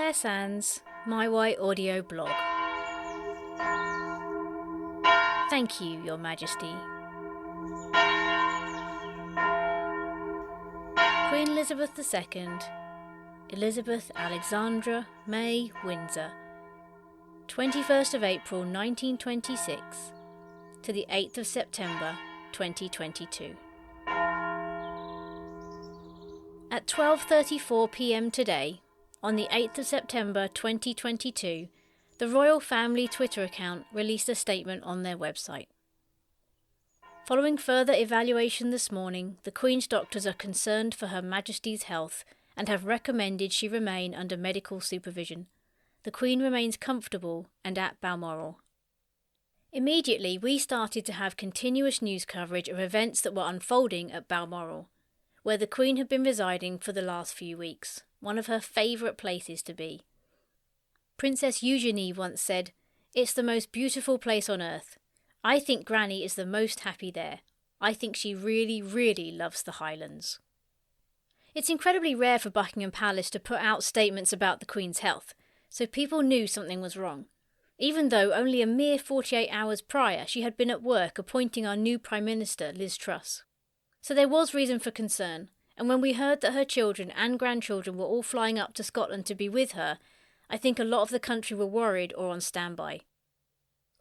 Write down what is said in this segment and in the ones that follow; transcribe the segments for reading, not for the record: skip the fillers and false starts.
Claire Sands, My White Audio blog. Thank you, Your Majesty. Queen Elizabeth II, Elizabeth Alexandra May Windsor, 21st of April 1926 to the 8th of September 2022. At 12:34 p.m. today, on the 8th of September 2022, the Royal Family Twitter account released a statement on their website. Following further evaluation this morning, the Queen's doctors are concerned for Her Majesty's health and have recommended she remain under medical supervision. The Queen remains comfortable and at Balmoral. Immediately, we started to have continuous news coverage of events that were unfolding at Balmoral, where the Queen had been residing for the last few weeks, one of her favourite places to be. Princess Eugenie once said, "It's the most beautiful place on earth. I think Granny is the most happy there. I think she really, really loves the Highlands." It's incredibly rare for Buckingham Palace to put out statements about the Queen's health, so people knew something was wrong, even though only a mere 48 hours prior she had been at work appointing our new Prime Minister, Liz Truss. So there was reason for concern, and when we heard that her children and grandchildren were all flying up to Scotland to be with her, I think a lot of the country were worried or on standby.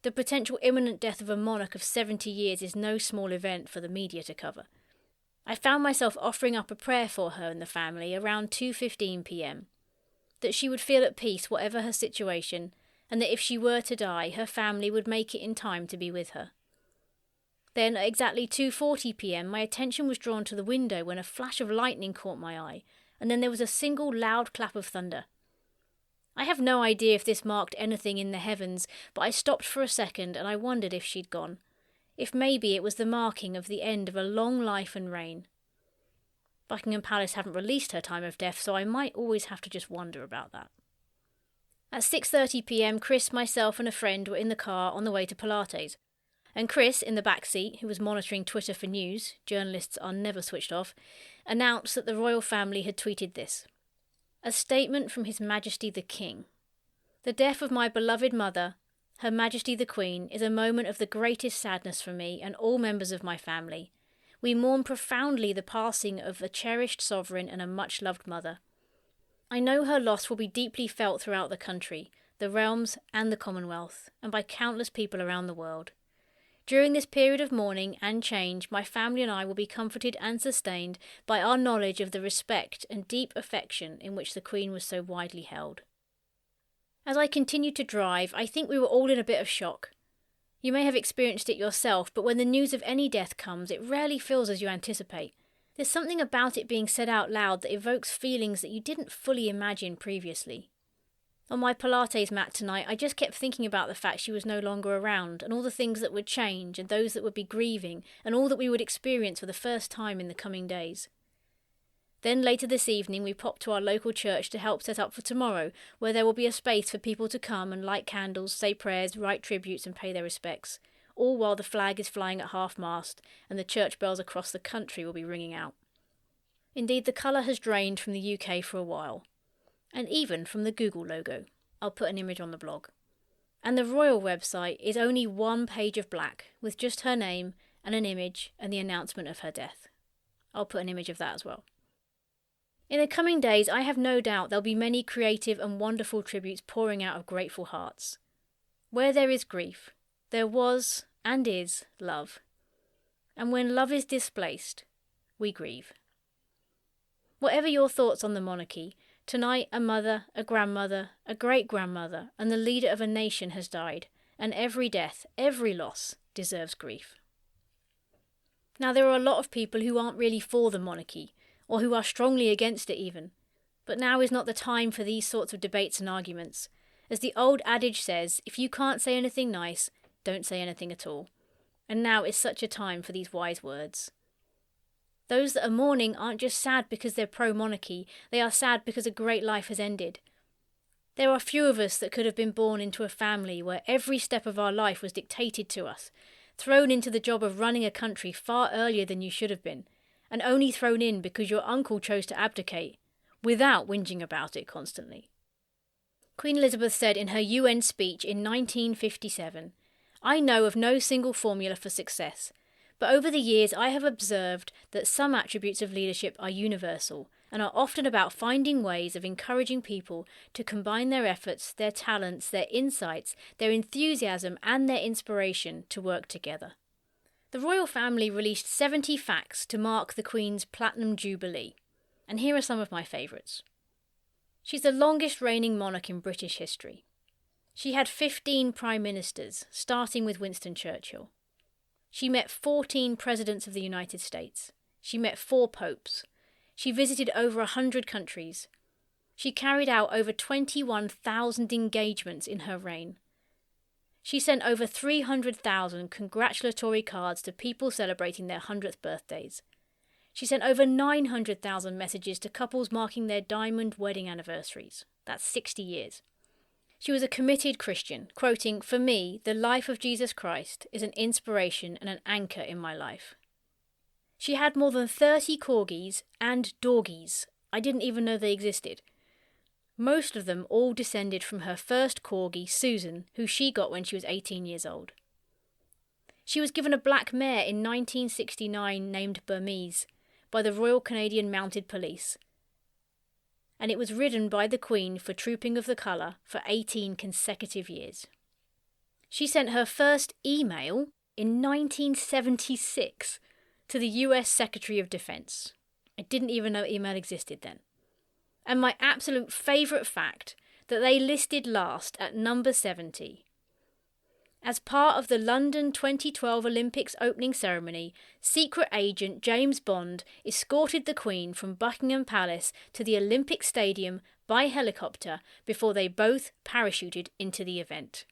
The potential imminent death of a monarch of 70 years is no small event for the media to cover. I found myself offering up a prayer for her and the family around 2:15 p.m, that she would feel at peace whatever her situation, and that if she were to die, her family would make it in time to be with her. Then, at exactly 2:40 p.m, my attention was drawn to the window when a flash of lightning caught my eye, and then there was a single loud clap of thunder. I have no idea if this marked anything in the heavens, but I stopped for a second and I wondered if she'd gone. If maybe it was the marking of the end of a long life and reign. Buckingham Palace haven't released her time of death, so I might always have to just wonder about that. At 6:30 p.m, Chris, myself and a friend were in the car on the way to Pilates. And Chris, in the back seat, who was monitoring Twitter for news, journalists are never switched off, announced that the royal family had tweeted this. A statement from His Majesty the King. The death of my beloved mother, Her Majesty the Queen, is a moment of the greatest sadness for me and all members of my family. We mourn profoundly the passing of a cherished sovereign and a much-loved mother. I know her loss will be deeply felt throughout the country, the realms and the Commonwealth, and by countless people around the world. During this period of mourning and change, my family and I will be comforted and sustained by our knowledge of the respect and deep affection in which the Queen was so widely held. As I continued to drive, I think we were all in a bit of shock. You may have experienced it yourself, but when the news of any death comes, it rarely feels as you anticipate. There's something about it being said out loud that evokes feelings that you didn't fully imagine previously. On my Pilates mat tonight, I just kept thinking about the fact she was no longer around, and all the things that would change, and those that would be grieving, and all that we would experience for the first time in the coming days. Then later this evening we popped to our local church to help set up for tomorrow, where there will be a space for people to come and light candles, say prayers, write tributes and pay their respects, all while the flag is flying at half-mast and the church bells across the country will be ringing out. Indeed, the colour has drained from the UK for a while. And even from the Google logo. I'll put an image on the blog. And the royal website is only one page of black, with just her name and an image and the announcement of her death. I'll put an image of that as well. In the coming days, I have no doubt there'll be many creative and wonderful tributes pouring out of grateful hearts. Where there is grief, there was and is love. And when love is displaced, we grieve. Whatever your thoughts on the monarchy, tonight a mother, a grandmother, a great-grandmother, and the leader of a nation has died, and every death, every loss, deserves grief. Now there are a lot of people who aren't really for the monarchy, or who are strongly against it even, but now is not the time for these sorts of debates and arguments. As the old adage says, if you can't say anything nice, don't say anything at all. And now is such a time for these wise words. Those that are mourning aren't just sad because they're pro-monarchy, they are sad because a great life has ended. There are few of us that could have been born into a family where every step of our life was dictated to us, thrown into the job of running a country far earlier than you should have been, and only thrown in because your uncle chose to abdicate, without whinging about it constantly. Queen Elizabeth said in her UN speech in 1957, "I know of no single formula for success, but over the years I have observed that some attributes of leadership are universal and are often about finding ways of encouraging people to combine their efforts, their talents, their insights, their enthusiasm and their inspiration to work together." The royal family released 70 facts to mark the Queen's Platinum Jubilee, and here are some of my favourites. She's the longest reigning monarch in British history. She had 15 prime ministers, starting with Winston Churchill. She met 14 presidents of the United States. She met 4 popes. She visited over 100 countries. She carried out over 21,000 engagements in her reign. She sent over 300,000 congratulatory cards to people celebrating their 100th birthdays. She sent over 900,000 messages to couples marking their diamond wedding anniversaries. That's 60 years. She was a committed Christian, quoting, "For me, the life of Jesus Christ is an inspiration and an anchor in my life." She had more than 30 corgis and dorgies. I didn't even know they existed. Most of them all descended from her first corgi, Susan, who she got when she was 18 years old. She was given a black mare in 1969 named Burmese by the Royal Canadian Mounted Police, and it was ridden by the Queen for Trooping of the Colour for 18 consecutive years. She sent her first email in 1976 to the US Secretary of Defense. I didn't even know email existed then. And my absolute favourite fact, that they listed last at number 70. As part of the London 2012 Olympics opening ceremony, secret agent James Bond escorted the Queen from Buckingham Palace to the Olympic Stadium by helicopter before they both parachuted into the event.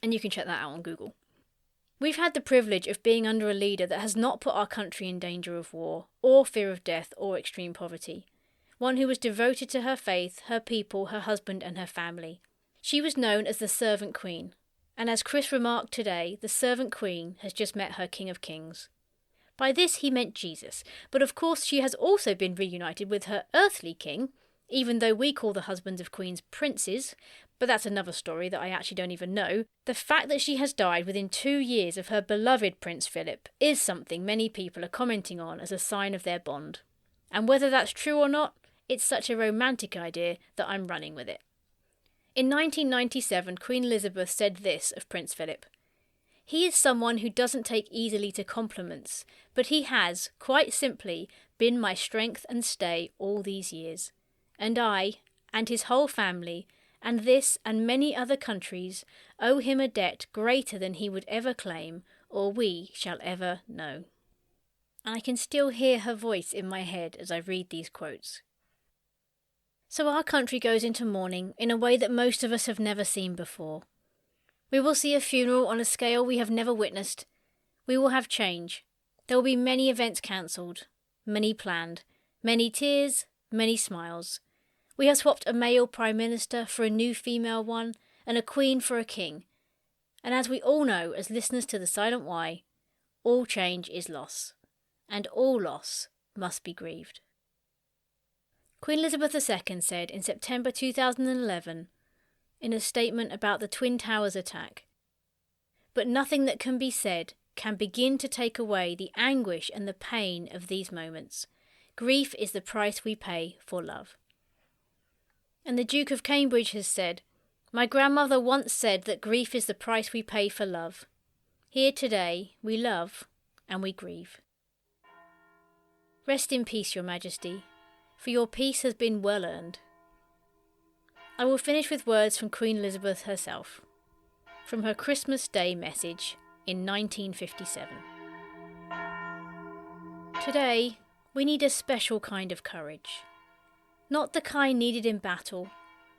And you can check that out on Google. We've had the privilege of being under a leader that has not put our country in danger of war, or fear of death, or extreme poverty. One who was devoted to her faith, her people, her husband and her family. She was known as the Servant Queen. And as Chris remarked today, the Servant Queen has just met her King of Kings. By this he meant Jesus, but of course she has also been reunited with her earthly king, even though we call the husbands of queens princes, but that's another story that I actually don't even know. The fact that she has died within 2 years of her beloved Prince Philip is something many people are commenting on as a sign of their bond. And whether that's true or not, it's such a romantic idea that I'm running with it. In 1997, Queen Elizabeth said this of Prince Philip: "He is someone who doesn't take easily to compliments, but he has, quite simply, been my strength and stay all these years. And I, and his whole family, and this and many other countries, owe him a debt greater than he would ever claim, or we shall ever know." And I can still hear her voice in my head as I read these quotes. So our country goes into mourning in a way that most of us have never seen before. We will see a funeral on a scale we have never witnessed. We will have change. There will be many events cancelled, many planned, many tears, many smiles. We have swapped a male Prime Minister for a new female one, and a Queen for a King. And as we all know as listeners to The Silent Why, all change is loss, and all loss must be grieved. Queen Elizabeth II said in September 2011, in a statement about the Twin Towers attack, "But nothing that can be said can begin to take away the anguish and the pain of these moments. Grief is the price we pay for love." And the Duke of Cambridge has said, "My grandmother once said that grief is the price we pay for love. Here today we love and we grieve." Rest in peace, Your Majesty, for your peace has been well earned. I will finish with words from Queen Elizabeth herself, from her Christmas Day message in 1957. Today, we need a special kind of courage. Not the kind needed in battle,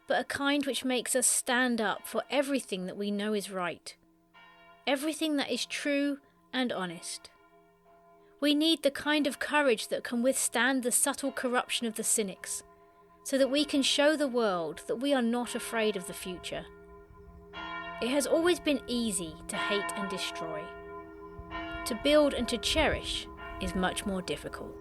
but a kind which makes us stand up for everything that we know is right, everything that is true and honest. We need the kind of courage that can withstand the subtle corruption of the cynics, so that we can show the world that we are not afraid of the future. It has always been easy to hate and destroy. To build and to cherish is much more difficult.